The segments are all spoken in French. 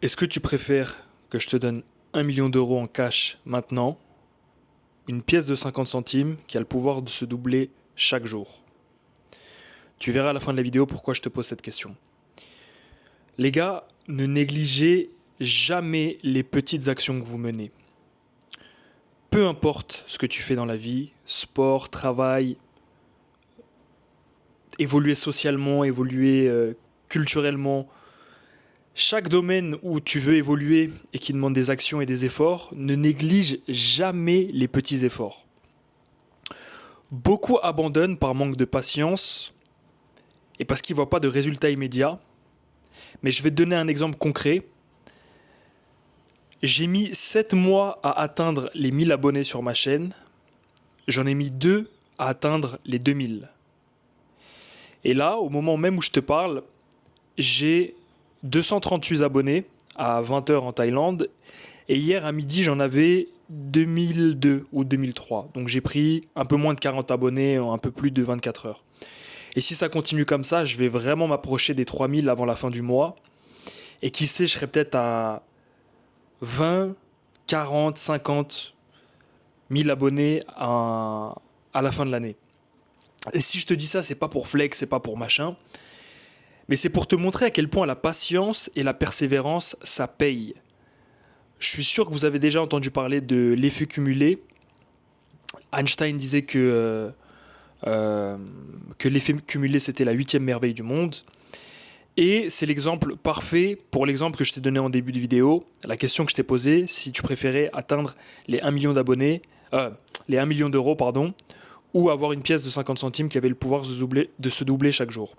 Est-ce que tu préfères que je te donne 1 million d'euros en cash maintenant, une pièce de 50 centimes qui a le pouvoir de se doubler chaque jour? Tu verras à la fin de la vidéo pourquoi je te pose cette question. Les gars, ne négligez jamais les petites actions que vous menez. Peu importe ce que tu fais dans la vie, sport, travail, évoluer socialement, évoluer culturellement, chaque domaine où tu veux évoluer et qui demande des actions et des efforts, ne néglige jamais les petits efforts. Beaucoup abandonnent par manque de patience et parce qu'ils ne voient pas de résultats immédiats. Mais je vais te donner un exemple concret. J'ai mis 7 mois à atteindre les 1000 abonnés sur ma chaîne. J'en ai mis 2 à atteindre les 2000. Et là, au moment même où je te parle, j'ai 238 abonnés à 20h en Thaïlande. Et hier à midi, j'en avais 2002 ou 2003. Donc j'ai pris un peu moins de 40 abonnés en un peu plus de 24 heures. Et si ça continue comme ça, je vais vraiment m'approcher des 3000 avant la fin du mois. Et qui sait, je serai peut-être à 20, 40, 50 000 abonnés à la fin de l'année. Et si je te dis ça, c'est pas pour flex, c'est pas pour machin. Mais c'est pour te montrer à quel point la patience et la persévérance, ça paye. Je suis sûr que vous avez déjà entendu parler de l'effet cumulé. Einstein disait que l'effet cumulé, c'était la 8e merveille du monde. Et c'est l'exemple parfait pour l'exemple que je t'ai donné en début de vidéo. La question que je t'ai posée, si tu préférais atteindre les 1 million d'abonnés, les 1 million d'euros, pardon, ou avoir une pièce de 50 centimes qui avait le pouvoir de se doubler chaque jour.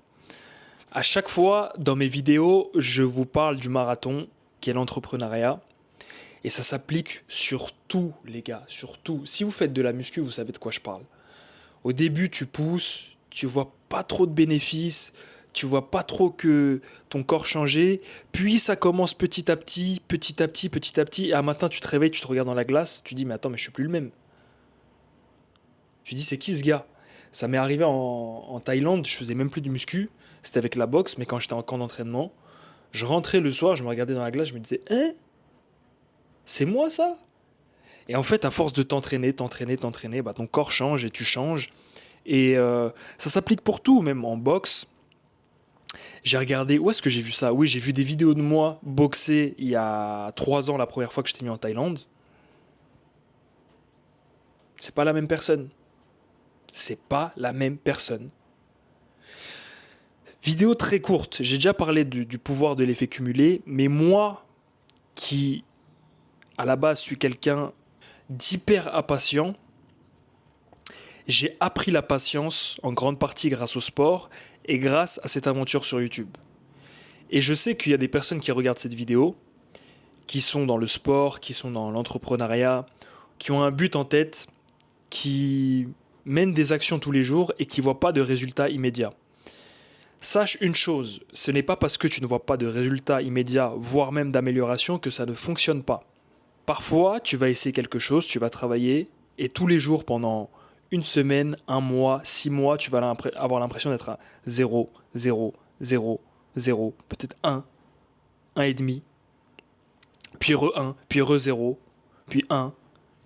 À chaque fois, dans mes vidéos, je vous parle du marathon, qui est l'entrepreneuriat. Et ça s'applique sur tout, les gars, sur tout. Si vous faites de la muscu, vous savez de quoi je parle. Au début, tu pousses, tu vois pas trop de bénéfices, tu vois pas trop que ton corps changer, puis ça commence petit à petit, petit à petit, petit à petit, et un matin, tu te réveilles, tu te regardes dans la glace, tu dis, mais attends, mais je suis plus le même. Tu dis, c'est qui ce gars? Ça m'est arrivé en Thaïlande, je faisais même plus du muscu, c'était avec la boxe, mais quand j'étais en camp d'entraînement, je rentrais le soir, je me regardais dans la glace, je me disais, hein? C'est moi ça? Et en fait, à force de t'entraîner, bah, ton corps change et tu changes. Et ça s'applique pour tout, même en boxe. J'ai regardé, où est-ce que j'ai vu ça? Oui, j'ai vu des vidéos de moi boxer il y a 3 ans, la première fois que j'étais mis en Thaïlande. C'est pas la même personne. C'est pas la même personne. Vidéo très courte. J'ai déjà parlé du pouvoir de l'effet cumulé, mais moi, qui à la base suis quelqu'un d'hyper impatient, j'ai appris la patience en grande partie grâce au sport et grâce à cette aventure sur YouTube. Et je sais qu'il y a des personnes qui regardent cette vidéo, qui sont dans le sport, qui sont dans l'entrepreneuriat, qui ont un but en tête, qui mènent des actions tous les jours et qui ne voient pas de résultats immédiats. Sache une chose, ce n'est pas parce que tu ne vois pas de résultats immédiats, voire même d'amélioration, que ça ne fonctionne pas. Parfois, tu vas essayer quelque chose, tu vas travailler, et tous les jours pendant une semaine, un mois, 6 mois, tu vas avoir l'impression d'être à 0, 0, 0, 0, peut-être 1, 1,5, puis re 1, puis re 0, puis 1,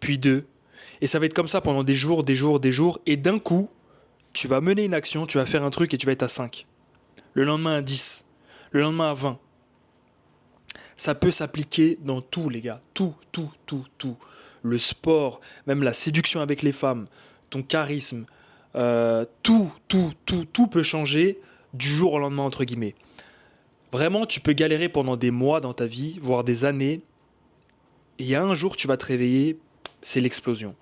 puis 2. Et ça va être comme ça pendant des jours, des jours, des jours, et d'un coup, tu vas mener une action, tu vas faire un truc et tu vas être à 5. Le lendemain à 10, le lendemain à 20. Ça peut s'appliquer dans tout, les gars. Tout, tout, tout, tout. Le sport, même la séduction avec les femmes, ton charisme, tout, tout, tout, tout peut changer du jour au lendemain, entre guillemets. Vraiment, tu peux galérer pendant des mois dans ta vie, voire des années. Et il y a un jour, tu vas te réveiller, c'est l'explosion.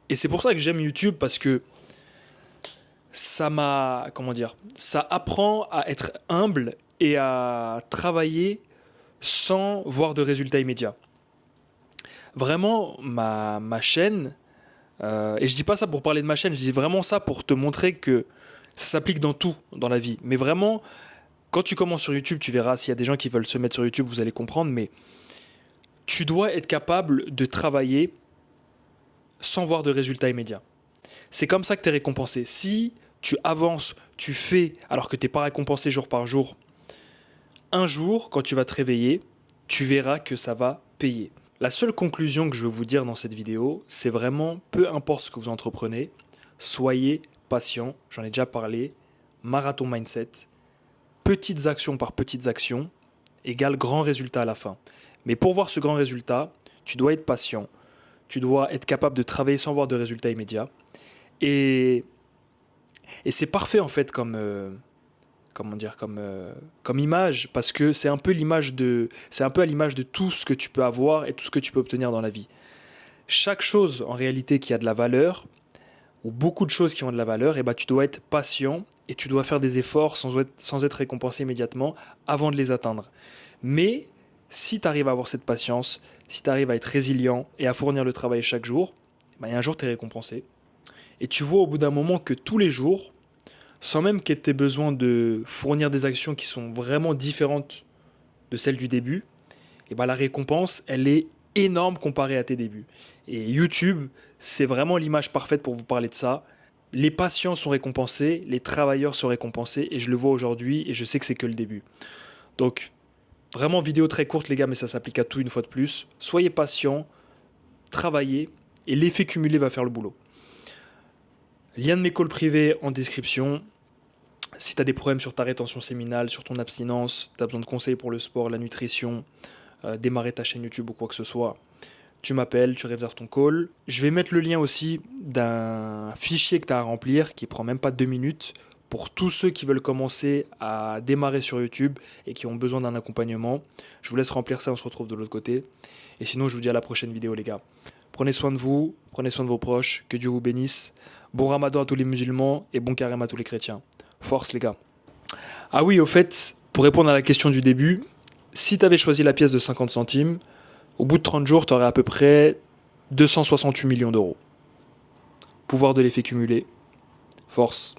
Et c'est pour ça que j'aime YouTube, parce que ça ça apprend à être humble et à travailler sans voir de résultats immédiats. Vraiment, ma chaîne, et je dis pas ça pour parler de ma chaîne, je dis vraiment ça pour te montrer que ça s'applique dans tout dans la vie. Mais vraiment, quand tu commences sur YouTube, tu verras, s'il y a des gens qui veulent se mettre sur YouTube, vous allez comprendre, mais tu dois être capable de travailler sans voir de résultats immédiats. C'est comme ça que tu es récompensé. Si tu avances, tu fais, alors que tu n'es pas récompensé jour par jour, un jour, quand tu vas te réveiller, tu verras que ça va payer. La seule conclusion que je veux vous dire dans cette vidéo, c'est vraiment, peu importe ce que vous entreprenez, soyez patient, j'en ai déjà parlé, marathon mindset, petites actions par petites actions, égale grand résultat à la fin. Mais pour voir ce grand résultat, tu dois être patient, tu dois être capable de travailler sans voir de résultats immédiats. Et c'est parfait en fait comme image, parce que c'est un peu à l'image de tout ce que tu peux avoir et tout ce que tu peux obtenir dans la vie. Chaque chose en réalité qui a de la valeur, ou beaucoup de choses qui ont de la valeur, et tu dois être patient et tu dois faire des efforts sans être récompensé immédiatement avant de les atteindre. Mais si tu arrives à avoir cette patience, si tu arrives à être résilient et à fournir le travail chaque jour, et un jour tu es récompensé. Et tu vois au bout d'un moment que tous les jours, sans même que tu aies besoin de fournir des actions qui sont vraiment différentes de celles du début, et la récompense, elle est énorme comparée à tes débuts. Et YouTube, c'est vraiment l'image parfaite pour vous parler de ça. Les patients sont récompensés, les travailleurs sont récompensés, et je le vois aujourd'hui, et je sais que c'est que le début. Donc, vraiment vidéo très courte les gars, mais ça s'applique à tout une fois de plus. Soyez patients, travaillez, et l'effet cumulé va faire le boulot. Lien de mes calls privés en description. Si tu as des problèmes sur ta rétention séminale, sur ton abstinence, tu as besoin de conseils pour le sport, la nutrition, démarrer ta chaîne YouTube ou quoi que ce soit, tu m'appelles, tu réserves ton call. Je vais mettre le lien aussi d'un fichier que tu as à remplir qui prend même pas 2 minutes pour tous ceux qui veulent commencer à démarrer sur YouTube et qui ont besoin d'un accompagnement. Je vous laisse remplir ça, on se retrouve de l'autre côté. Et sinon, je vous dis à la prochaine vidéo les gars. Prenez soin de vous, prenez soin de vos proches, que Dieu vous bénisse. Bon ramadan à tous les musulmans et bon carême à tous les chrétiens. Force les gars. Ah oui, au fait, pour répondre à la question du début, si tu avais choisi la pièce de 50 centimes, au bout de 30 jours, tu aurais à peu près 268 millions d'euros. Pouvoir de l'effet cumulé. Force.